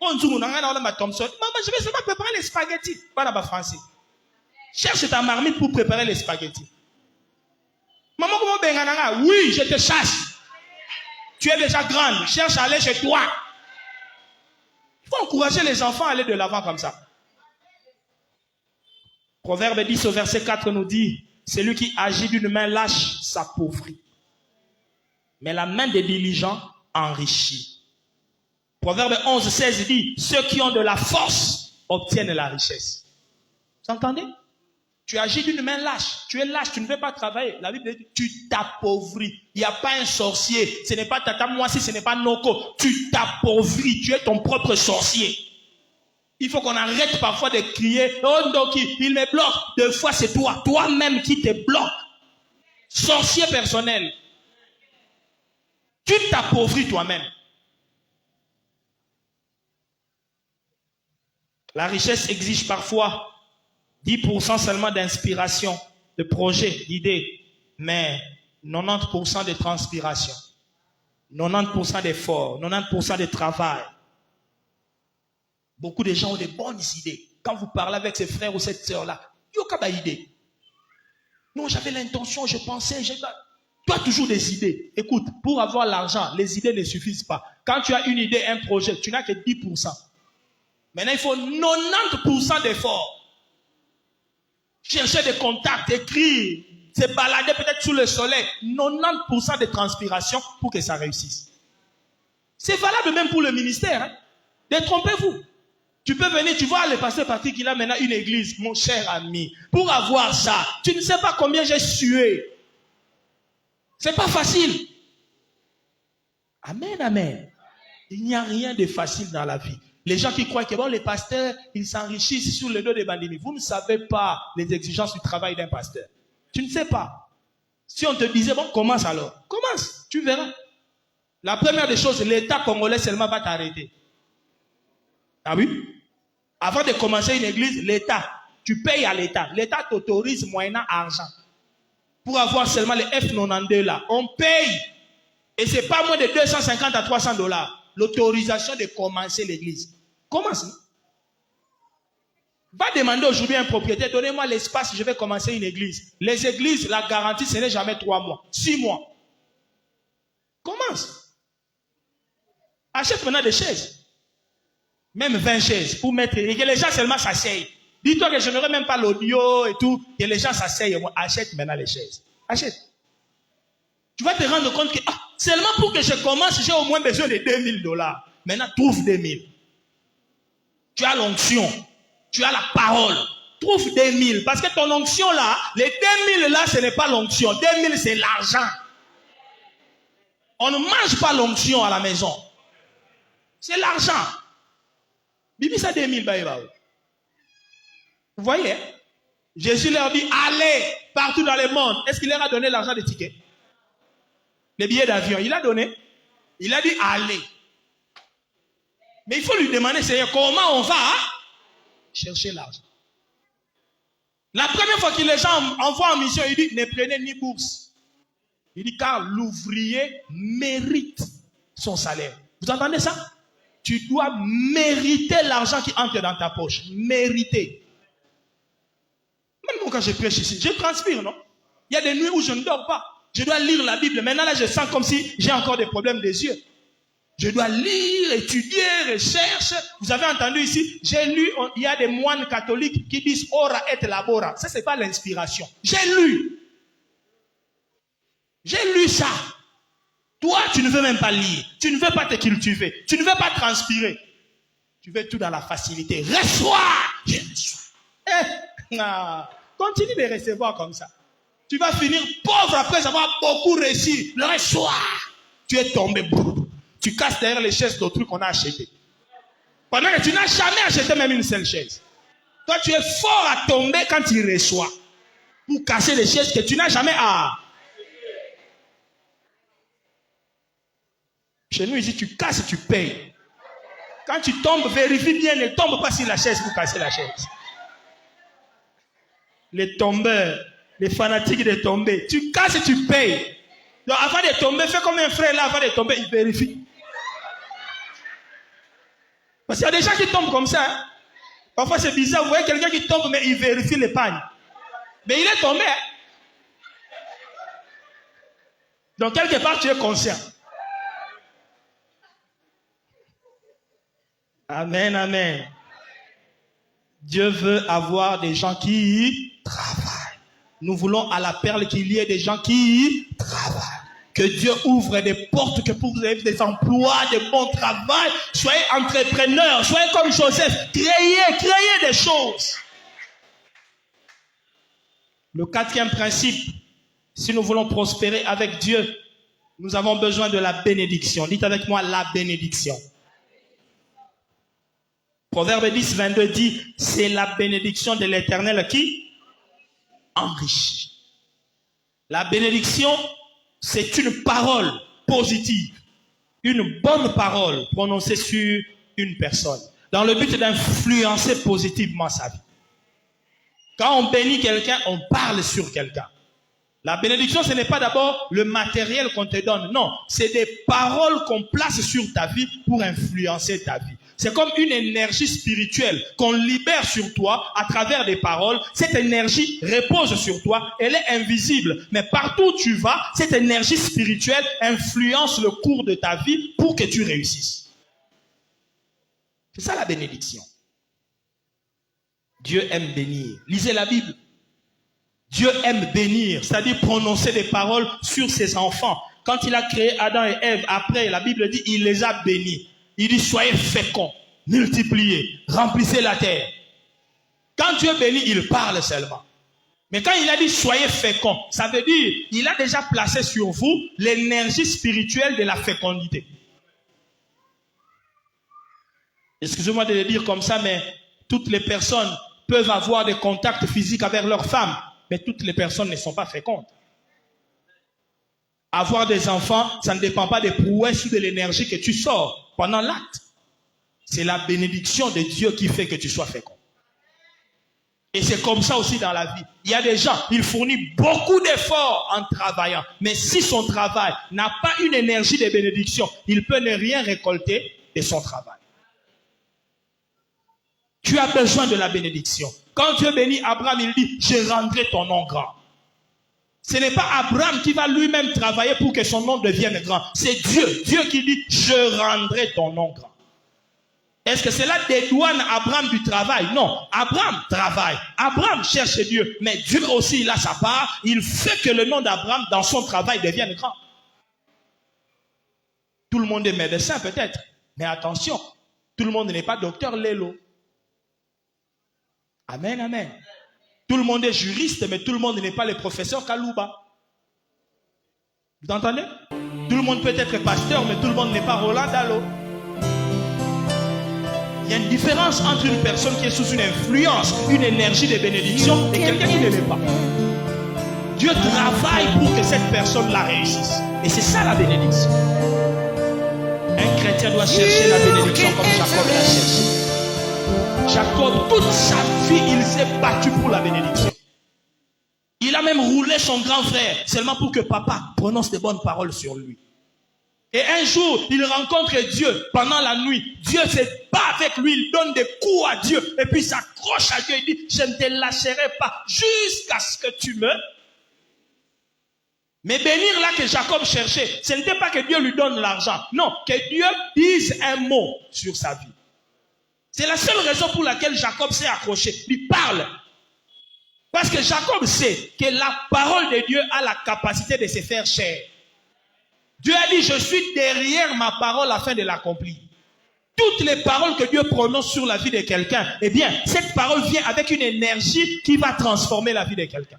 je vais seulement préparer les spaghettis. Pas là-bas français. Cherche ta marmite pour préparer les spaghettis. Maman, comment bengananga? Oui, je te chasse. Tu es déjà grande. Cherche à aller chez toi. Il faut encourager les enfants à aller de l'avant comme ça. Proverbe 10 au verset 4 nous dit, celui qui agit d'une main lâche s'appauvrit. Mais la main des diligents enrichit. Proverbe 11, 16 dit, ceux qui ont de la force obtiennent la richesse. Vous entendez? Tu agis d'une main lâche. Tu es lâche, tu ne veux pas travailler. La Bible dit, tu t'appauvris. Il n'y a pas un sorcier. Ce n'est pas Tata Moissi, ce n'est pas Noko. Tu t'appauvris. Tu es ton propre sorcier. Il faut qu'on arrête parfois de crier, oh Ndoki, il me bloque. 2 fois, c'est toi. Toi-même qui te bloque. Sorcier personnel. Tu t'appauvris toi-même. La richesse exige parfois 10% seulement d'inspiration, de projet, d'idées, mais 90% de transpiration, 90% d'effort, 90% de travail. Beaucoup de gens ont de bonnes idées. Quand vous parlez avec ces frères ou cette sœur-là, il n'y a pas d'idée. Non, j'avais l'intention, je pensais, tu as toujours des idées. Écoute, pour avoir l'argent, les idées ne suffisent pas. Quand tu as une idée, un projet, tu n'as que 10%. Maintenant, il faut 90% d'efforts. Chercher des contacts, écrire, se balader peut-être sous le soleil. 90% de transpiration pour que ça réussisse. C'est valable même pour le ministère. Hein? Détrompez-vous. Tu peux venir, tu vois le pasteur Patrick, il a maintenant une église, mon cher ami. Pour avoir ça, tu ne sais pas combien j'ai sué. C'est pas facile. Amen, amen. Il n'y a rien de facile dans la vie. Les gens qui croient que bon, les pasteurs, ils s'enrichissent sur le dos des bandits. Vous ne savez pas les exigences du travail d'un pasteur. Tu ne sais pas. Si on te disait, bon, commence alors. Commence, tu verras. La première des choses, l'État congolais seulement va t'arrêter. Ah oui? Avant de commencer une église, l'État, tu payes à l'État. L'État t'autorise moyennant argent. Pour avoir seulement les F92 là. On paye. Et c'est pas moins de 250 à 300 $. L'autorisation de commencer l'église. Commence. Va demander aujourd'hui à un propriétaire, donnez-moi l'espace, je vais commencer une église. Les églises, la garantie, ce n'est jamais 3 mois, 6 mois. Commence. Achète maintenant des chaises. Même 20 chaises pour mettre, et que les gens seulement s'asseyent. Dis-toi que je n'aurai même pas l'audio et tout, que les gens s'asseyent. Achète maintenant les chaises. Achète. Tu vas te rendre compte que seulement pour que je commence, j'ai au moins besoin de $2000. Maintenant, trouve 2000. Tu as l'onction. Tu as la parole. Trouve 2000. Parce que ton onction là, les 2000 là, ce n'est pas l'onction. 2000, c'est l'argent. On ne mange pas l'onction à la maison. C'est l'argent. Bibi, ça 2000 baïba. Vous voyez? Jésus leur dit, allez partout dans le monde. Est-ce qu'il leur a donné l'argent des tickets? Les billets d'avion, il a donné. Il a dit, allez. Mais il faut lui demander, Seigneur, comment on va chercher l'argent? La première fois que les gens envoient en mission, il dit, ne prenez ni bourse. Il dit, car l'ouvrier mérite son salaire. Vous entendez ça? Tu dois mériter l'argent qui entre dans ta poche. Mériter. Même quand je prêche ici, je transpire, non? Il y a des nuits où je ne dors pas. Je dois lire la Bible. Maintenant, là, je sens comme si j'ai encore des problèmes des yeux. Je dois lire, étudier, recherche. Vous avez entendu ici, j'ai lu, il y a des moines catholiques qui disent ora et labora. Ça, c'est pas l'inspiration. J'ai lu. J'ai lu ça. Toi, tu ne veux même pas lire. Tu ne veux pas te cultiver. Tu ne veux pas transpirer. Tu veux tout dans la facilité. Reçois. Je reçois. Continue de recevoir comme ça. Tu vas finir pauvre après avoir beaucoup réussi. Le reçois. Tu es tombé. Tu casses derrière les chaises d'autrui qu'on a achetées. Pendant que tu n'as jamais acheté même une seule chaise. Toi, tu es fort à tomber quand tu reçois. Pour casser les chaises que tu n'as jamais Chez nous, ici, tu casses et tu payes. Quand tu tombes, vérifie bien, ne tombe pas sur la chaise pour casser la chaise. Les tombeurs, les fanatiques de tomber, tu casses et tu payes. Donc, avant de tomber, fais comme un frère là, avant de tomber, il vérifie. Parce qu'il y a des gens qui tombent comme ça. Hein. Parfois, c'est bizarre, vous voyez quelqu'un qui tombe, mais il vérifie l'épargne. Mais il est tombé. Hein. Donc, quelque part, tu es conscient. Amen, amen. Dieu veut avoir des gens qui travaillent. Nous voulons à la perle qu'il y ait des gens qui travaillent. Que Dieu ouvre des portes, que pour vous ayez des emplois, de bon travail. Soyez entrepreneurs, soyez comme Joseph. Créez des choses. Le 4e principe, si nous voulons prospérer avec Dieu, nous avons besoin de la bénédiction. Dites avec moi la bénédiction. Proverbe 10, 22 dit, c'est la bénédiction de l'Éternel qui enrichit. La bénédiction, c'est une parole positive, une bonne parole prononcée sur une personne, dans le but d'influencer positivement sa vie. Quand on bénit quelqu'un, on parle sur quelqu'un. La bénédiction, ce n'est pas d'abord le matériel qu'on te donne. Non, c'est des paroles qu'on place sur ta vie pour influencer ta vie. C'est comme une énergie spirituelle qu'on libère sur toi à travers des paroles. Cette énergie repose sur toi. Elle est invisible. Mais partout où tu vas, cette énergie spirituelle influence le cours de ta vie pour que tu réussisses. C'est ça la bénédiction. Dieu aime bénir. Lisez la Bible. Dieu aime bénir, c'est-à-dire prononcer des paroles sur ses enfants. Quand il a créé Adam et Ève, après, la Bible dit, il les a bénis. Il dit, soyez féconds, multipliez, remplissez la terre. Quand Dieu bénit, il parle seulement. Mais quand il a dit, soyez féconds, ça veut dire, il a déjà placé sur vous l'énergie spirituelle de la fécondité. Excusez-moi de le dire comme ça, mais toutes les personnes peuvent avoir des contacts physiques avec leurs femmes. Mais toutes les personnes ne sont pas fécondes. Avoir des enfants, ça ne dépend pas des prouesses ou de l'énergie que tu sors pendant l'acte. C'est la bénédiction de Dieu qui fait que tu sois fécond. Et c'est comme ça aussi dans la vie. Il y a des gens, ils fournissent beaucoup d'efforts en travaillant. Mais si son travail n'a pas une énergie de bénédiction, il peut ne rien récolter de son travail. Tu as besoin de la bénédiction. Quand Dieu bénit Abraham, il dit, je rendrai ton nom grand. Ce n'est pas Abraham qui va lui-même travailler pour que son nom devienne grand. C'est Dieu. Dieu qui dit, je rendrai ton nom grand. Est-ce que cela dédouane Abraham du travail? Non. Abraham travaille. Abraham cherche Dieu. Mais Dieu aussi, il a sa part. Il fait que le nom d'Abraham dans son travail devienne grand. Tout le monde est médecin peut-être. Mais attention, tout le monde n'est pas docteur Lelo. Amen, amen. Tout le monde est juriste, mais tout le monde n'est pas le professeur Kalouba. Vous entendez? Tout le monde peut être pasteur, mais tout le monde n'est pas Roland Dalo. Il y a une différence entre une personne qui est sous une influence, une énergie de bénédiction, et quelqu'un qui ne l'est pas. Dieu travaille pour que cette personne la réussisse. Et c'est ça la bénédiction. Un chrétien doit chercher la bénédiction comme Jacob l'a cherché. Jacob, toute sa vie, il s'est battu pour la bénédiction. Il a même roulé son grand frère, seulement pour que papa prononce de bonnes paroles sur lui. Et un jour, il rencontre Dieu pendant la nuit. Dieu se bat avec lui, il donne des coups à Dieu. Et puis il s'accroche à Dieu, il dit, je ne te lâcherai pas jusqu'à ce que tu me... Mais bénir là que Jacob cherchait, ce n'était pas que Dieu lui donne l'argent. Non, que Dieu dise un mot sur sa vie. C'est la seule raison pour laquelle Jacob s'est accroché. Il parle. Parce que Jacob sait que la parole de Dieu a la capacité de se faire chair. Dieu a dit, je suis derrière ma parole afin de l'accomplir. Toutes les paroles que Dieu prononce sur la vie de quelqu'un, eh bien, cette parole vient avec une énergie qui va transformer la vie de quelqu'un.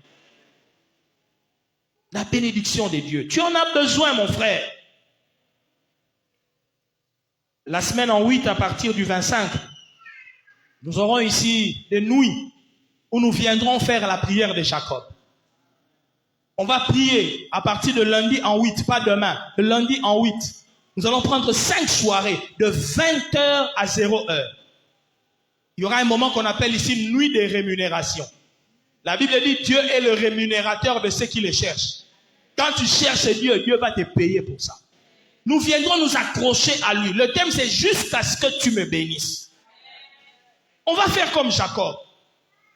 La bénédiction de Dieu. Tu en as besoin, mon frère. La semaine en 8, à partir du 25, nous aurons ici des nuits où nous viendrons faire la prière de Jacob. On va prier à partir de lundi en 8, pas demain, le lundi en 8. Nous allons prendre 5 soirées de 20h à 0h. Il y aura un moment qu'on appelle ici nuit de rémunération. La Bible dit Dieu est le rémunérateur de ceux qui le cherchent. Quand tu cherches Dieu, Dieu va te payer pour ça. Nous viendrons nous accrocher à lui. Le thème c'est jusqu'à ce que tu me bénisses. On va faire comme Jacob.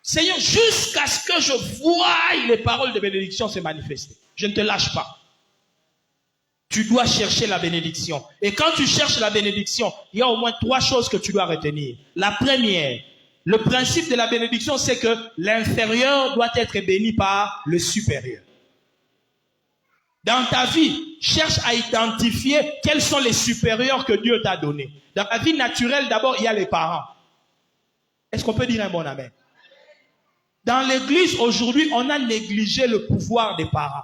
Seigneur, jusqu'à ce que je voie les paroles de bénédiction se manifester. Je ne te lâche pas. Tu dois chercher la bénédiction. Et quand tu cherches la bénédiction, il y a au moins 3 choses que tu dois retenir. La première, le principe de la bénédiction, c'est que l'inférieur doit être béni par le supérieur. Dans ta vie, cherche à identifier quels sont les supérieurs que Dieu t'a donnés. Dans la vie naturelle, d'abord, il y a les parents. Est-ce qu'on peut dire un bon amen? Dans l'église, aujourd'hui, on a négligé le pouvoir des parents.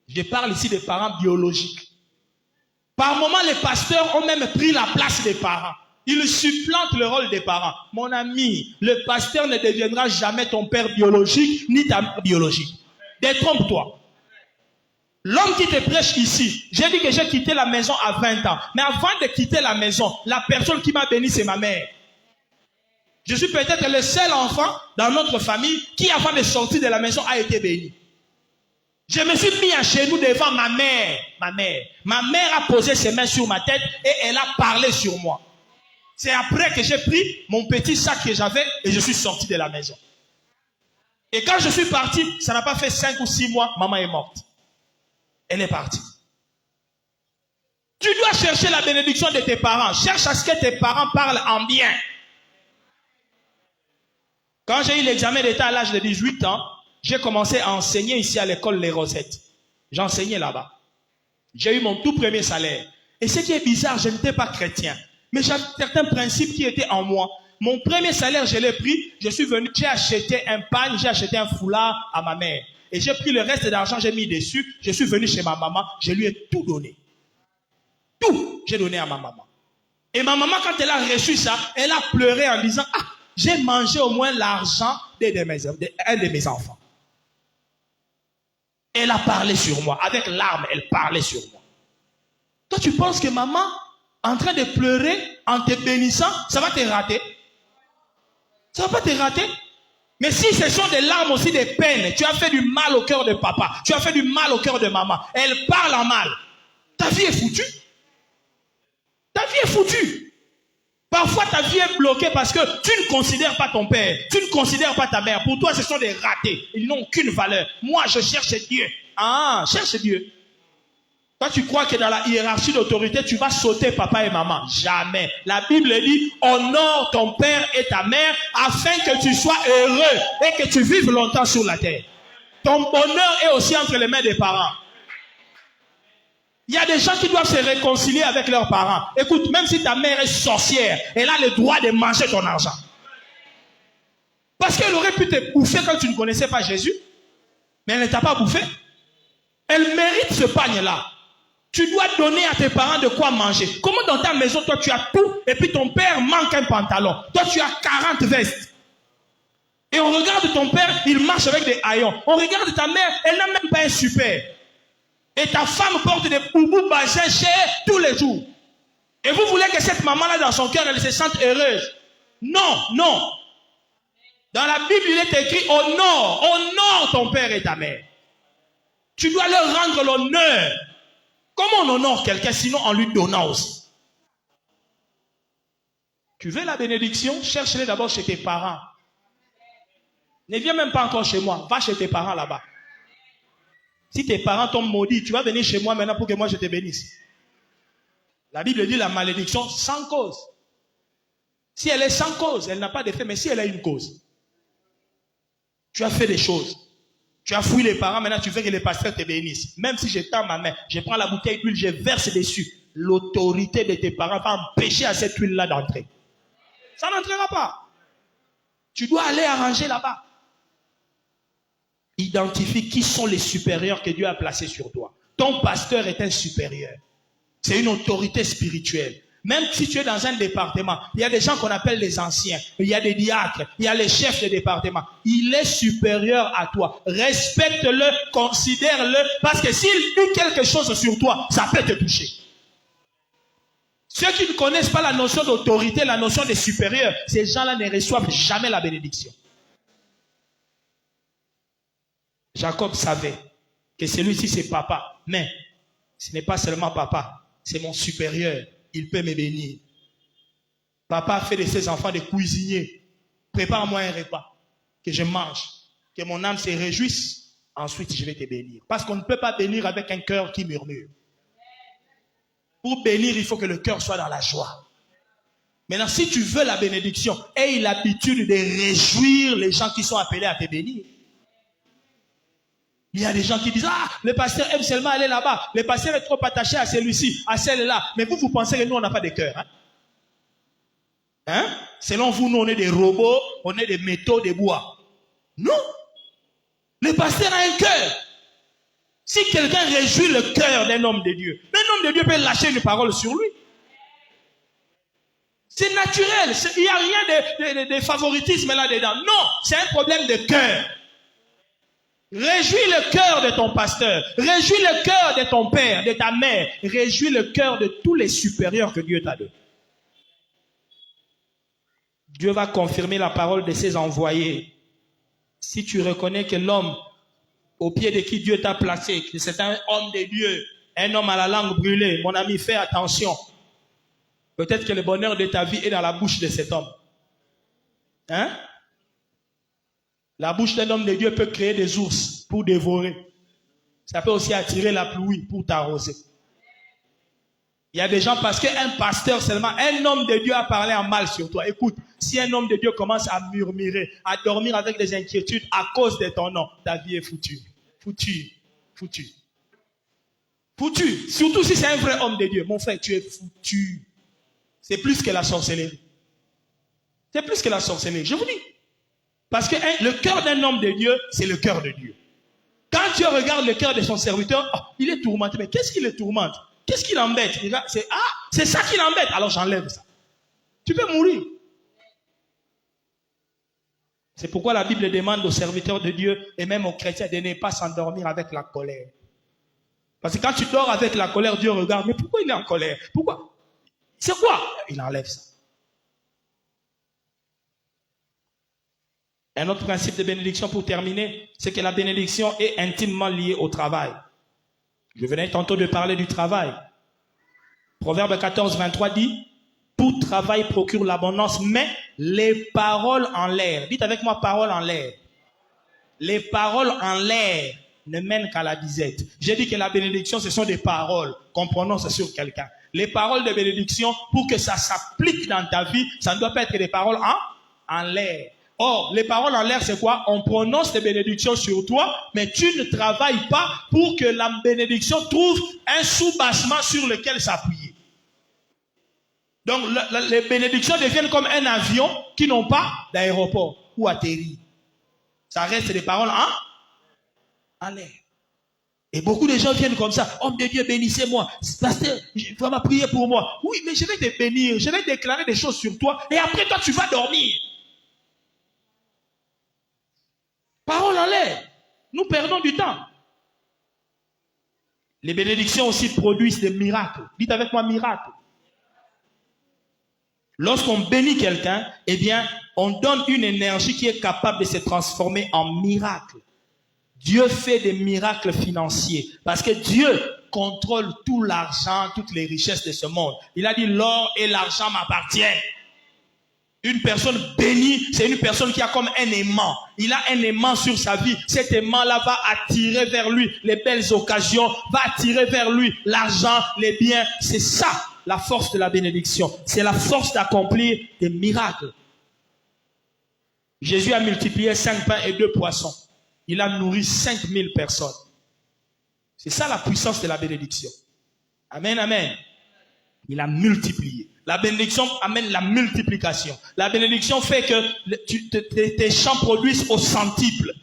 Je parle ici des parents biologiques. Par moments, les pasteurs ont même pris la place des parents. Ils supplantent le rôle des parents. Mon ami, le pasteur ne deviendra jamais ton père biologique, ni ta mère biologique. Détrompe-toi. L'homme qui te prêche ici, j'ai dit que j'ai quitté la maison à 20 ans. Mais avant de quitter la maison, la personne qui m'a béni, c'est ma mère. Je suis peut-être le seul enfant dans notre famille qui, avant de sortir de la maison, a été béni. Je me suis mis à genoux devant ma mère. Ma mère a posé ses mains sur ma tête et elle a parlé sur moi. C'est après que j'ai pris mon petit sac que j'avais et je suis sorti de la maison. Et quand je suis parti, ça n'a pas fait 5 ou 6 mois, maman est morte. Elle est partie. Tu dois chercher la bénédiction de tes parents. Cherche à ce que tes parents parlent en bien. Quand j'ai eu l'examen d'État à l'âge de 18 ans, j'ai commencé à enseigner ici à l'école Les Rosettes. J'enseignais là-bas. J'ai eu mon tout premier salaire. Et ce qui est bizarre, je n'étais pas chrétien. Mais j'avais certains principes qui étaient en moi. Mon premier salaire, je l'ai pris. Je suis venu, j'ai acheté un pagne, j'ai acheté un foulard à ma mère. Et j'ai pris le reste d'argent, j'ai mis dessus. Je suis venu chez ma maman, je lui ai tout donné. Tout, j'ai donné à ma maman. Et ma maman, quand elle a reçu ça, elle a pleuré en disant, ah, j'ai mangé au moins l'argent d'un de mes enfants. Elle a parlé sur moi. Avec larmes, elle parlait sur moi. Toi, tu penses que maman, en train de pleurer, en te bénissant, ça va te rater? Ça va pas te rater? Mais si ce sont des larmes aussi, des peines, tu as fait du mal au cœur de papa, tu as fait du mal au cœur de maman, elle parle en mal, ta vie est foutue. Ta vie est foutue. Parfois, ta vie est bloquée parce que tu ne considères pas ton père, tu ne considères pas ta mère. Pour toi, ce sont des ratés. Ils n'ont aucune valeur. Moi, je cherche Dieu. Ah, cherche Dieu. Toi, tu crois que dans la hiérarchie d'autorité, tu vas sauter papa et maman. Jamais. La Bible dit, honore ton père et ta mère afin que tu sois heureux et que tu vives longtemps sur la terre. Ton bonheur est aussi entre les mains des parents. Il y a des gens qui doivent se réconcilier avec leurs parents. Écoute, même si ta mère est sorcière, elle a le droit de manger ton argent. Parce qu'elle aurait pu te bouffer quand tu ne connaissais pas Jésus. Mais elle ne t'a pas bouffé. Elle mérite ce pagne-là. Tu dois donner à tes parents de quoi manger. Comment dans ta maison, toi, tu as tout, et puis ton père manque un pantalon. Toi, tu as 40 vestes. Et on regarde ton père, il marche avec des haillons. On regarde ta mère, elle n'a même pas un super. Et ta femme porte des boubous basins chers tous les jours. Et vous voulez que cette maman-là, dans son cœur, elle se sente heureuse. Non, non. Dans la Bible, il est écrit, honore ton père et ta mère. Tu dois leur rendre l'honneur. Comment on honore quelqu'un sinon en lui donnant aussi? Tu veux la bénédiction? Cherche-les d'abord chez tes parents. Ne viens même pas encore chez moi. Va chez tes parents là-bas. Si tes parents t'ont maudit, tu vas venir chez moi maintenant pour que moi je te bénisse. La Bible dit la malédiction sans cause. Si elle est sans cause, elle n'a pas d'effet. Mais si elle a une cause, tu as fait des choses. Tu as fouillé les parents, maintenant tu veux que les pasteurs te bénissent. Même si je tends ma main, je prends la bouteille d'huile, je verse dessus. L'autorité de tes parents va empêcher à cette huile-là d'entrer. Ça n'entrera pas. Tu dois aller arranger là-bas. Identifie qui sont les supérieurs que Dieu a placés sur toi. Ton pasteur est un supérieur. C'est une autorité spirituelle. Même si tu es dans un département, il y a des gens qu'on appelle les anciens, il y a des diacres, il y a les chefs de département. Il est supérieur à toi. Respecte-le, considère-le, parce que s'il dit quelque chose sur toi, ça peut te toucher. Ceux qui ne connaissent pas la notion d'autorité, la notion de supérieur, ces gens-là ne reçoivent jamais la bénédiction. Jacob savait que celui-ci c'est papa, mais ce n'est pas seulement papa, c'est mon supérieur. Il peut me bénir. Papa fait de ses enfants des cuisiniers. Prépare-moi un repas, que je mange, que mon âme se réjouisse. Ensuite, je vais te bénir. Parce qu'on ne peut pas bénir avec un cœur qui murmure. Pour bénir, il faut que le cœur soit dans la joie. Maintenant, si tu veux la bénédiction, aie l'habitude de réjouir les gens qui sont appelés à te bénir. Il y a des gens qui disent, ah, le pasteur aime seulement aller là-bas. Le pasteur est trop attaché à celui-ci, à celle-là. Mais vous pensez que nous, on n'a pas de cœur. Hein? Hein? Selon vous, nous, on est des robots, on est des métaux, des bois. Non. Le pasteur a un cœur. Si quelqu'un réjouit le cœur d'un homme de Dieu, un homme de Dieu peut lâcher une parole sur lui. C'est naturel. Il n'y a rien de favoritisme là-dedans. Non, c'est un problème de cœur. Réjouis le cœur de ton pasteur. Réjouis le cœur de ton père, de ta mère. Réjouis le cœur de tous les supérieurs que Dieu t'a donné. Dieu va confirmer la parole de ses envoyés. Si tu reconnais que l'homme au pied de qui Dieu t'a placé, que c'est un homme de Dieu, un homme à la langue brûlée, mon ami, fais attention. Peut-être que le bonheur de ta vie est dans la bouche de cet homme. Hein? La bouche d'un homme de Dieu peut créer des ours pour dévorer. Ça peut aussi attirer la pluie pour t'arroser. Il y a des gens, parce qu'un pasteur seulement, un homme de Dieu a parlé en mal sur toi. Écoute, si un homme de Dieu commence à murmurer, à dormir avec des inquiétudes à cause de ton nom, ta vie est foutue. Foutue. Foutue. Foutue. Surtout si c'est un vrai homme de Dieu. Mon frère, tu es foutu. C'est plus que la sorcellerie. C'est plus que la sorcellerie. Je vous dis. Parce que le cœur d'un homme de Dieu, c'est le cœur de Dieu. Quand Dieu regarde le cœur de son serviteur, oh, il est tourmenté. Mais qu'est-ce qui le tourmente? Qu'est-ce qui l'embête? C'est ça qui l'embête. Alors j'enlève ça. Tu peux mourir. C'est pourquoi la Bible demande aux serviteurs de Dieu et même aux chrétiens de ne pas s'endormir avec la colère. Parce que quand tu dors avec la colère, Dieu regarde. Mais pourquoi il est en colère? Pourquoi? C'est quoi? Il enlève ça. Un autre principe de bénédiction pour terminer, c'est que la bénédiction est intimement liée au travail. Je venais tantôt de parler du travail. Proverbe 14, 23 dit, Tout travail procure l'abondance, mais les paroles en l'air. Dites avec moi, paroles en l'air. Les paroles en l'air ne mènent qu'à la disette. J'ai dit que la bénédiction, ce sont des paroles qu'on prononce sur quelqu'un. Les paroles de bénédiction, pour que ça s'applique dans ta vie, ça ne doit pas être des paroles en l'air. Or, les paroles en l'air, c'est quoi? On prononce des bénédictions sur toi, mais tu ne travailles pas pour que la bénédiction trouve un soubassement sur lequel s'appuyer. Donc, les bénédictions deviennent comme un avion qui n'ont pas d'aéroport où atterrir. Ça reste des paroles en l'air. Et beaucoup de gens viennent comme ça. Homme de Dieu, bénissez-moi. Pasteur, vraiment prier pour moi. Oui, mais je vais te bénir. Je vais déclarer des choses sur toi. Et après, toi, tu vas dormir. Parole en l'air. Nous perdons du temps. Les bénédictions aussi produisent des miracles. Dites avec moi, miracles. Lorsqu'on bénit quelqu'un, eh bien, on donne une énergie qui est capable de se transformer en miracle. Dieu fait des miracles financiers parce que Dieu contrôle tout l'argent, toutes les richesses de ce monde. Il a dit, l'or et l'argent m'appartiennent. Une personne bénie, c'est une personne qui a comme un aimant. Il a un aimant sur sa vie. Cet aimant-là va attirer vers lui les belles occasions, va attirer vers lui l'argent, les biens. C'est ça, la force de la bénédiction. C'est la force d'accomplir des miracles. Jésus a multiplié 5 pains et 2 poissons. Il a nourri 5000 personnes. C'est ça la puissance de la bénédiction. Amen, amen. Il a multiplié. La bénédiction amène la multiplication. La bénédiction fait que tes champs produisent au centuple.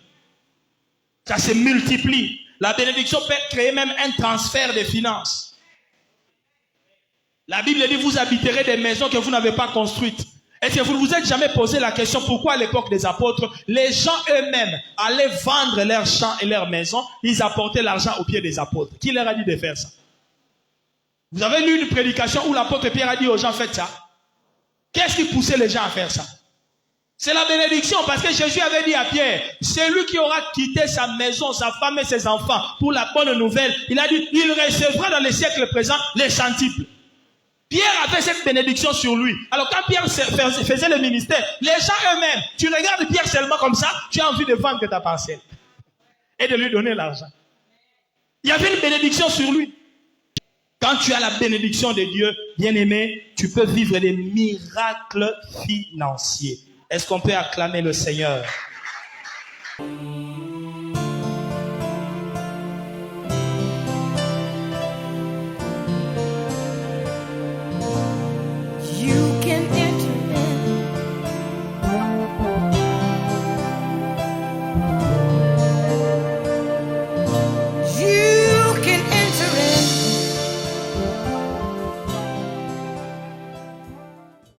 Ça se multiplie. La bénédiction peut créer même un transfert de finances. La Bible dit, vous habiterez des maisons que vous n'avez pas construites. Est-ce que vous ne vous êtes jamais posé la question pourquoi à l'époque des apôtres, les gens eux-mêmes allaient vendre leurs champs et leurs maisons, ils apportaient l'argent aux pieds des apôtres. Qui leur a dit de faire ça? Vous avez lu une prédication où l'apôtre Pierre a dit aux gens, faites ça. Qu'est-ce qui poussait les gens à faire ça? C'est la bénédiction, parce que Jésus avait dit à Pierre, celui qui aura quitté sa maison, sa femme et ses enfants pour la bonne nouvelle, il a dit, il recevra dans les siècles présents les centuples. Pierre avait cette bénédiction sur lui. Alors quand Pierre faisait le ministère, les gens eux-mêmes, tu regardes Pierre seulement comme ça, tu as envie de vendre ta parcelle et de lui donner l'argent. Il y avait une bénédiction sur lui. Quand tu as la bénédiction de Dieu, bien-aimé, tu peux vivre des miracles financiers. Est-ce qu'on peut acclamer le Seigneur?